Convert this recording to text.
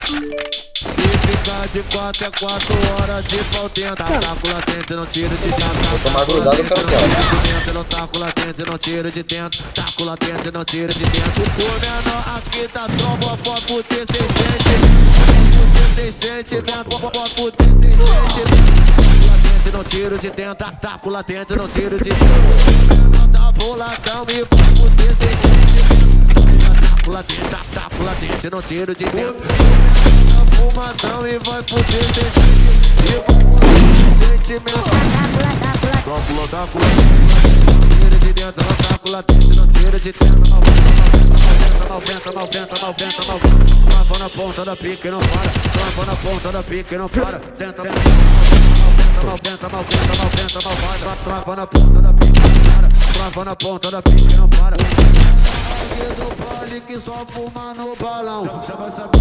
Se ficar de 4 é 4 horas de pau dentro. Taco latente, não tiro de dentro. Vou tomar grudado no cartel. Não taco latente, não tiro de dentro. Taco latente, não tiro de dentro. O menor aqui tá tromba, pode fuder sem sente. Fuder sem sentimento, pode fuder sem sentimento. Não tiro de dentro, taco latente, não tiro de dentro. O menor tá boladão e pode fuder sem sentimento. Taco latente, não tiro de dentro. Tá fumadão e vai fuder sem sentimento. Taco latente, tiro de dentro. Taco latente, não tiro de dentro. 90. Trava na ponta da pica e não para. Trava na ponta da pica e não para. Tenta 90. Trava na ponta da pica e não para. Trava na ponta da pica e não para. Do baile que só fuma no balão. Já vai saber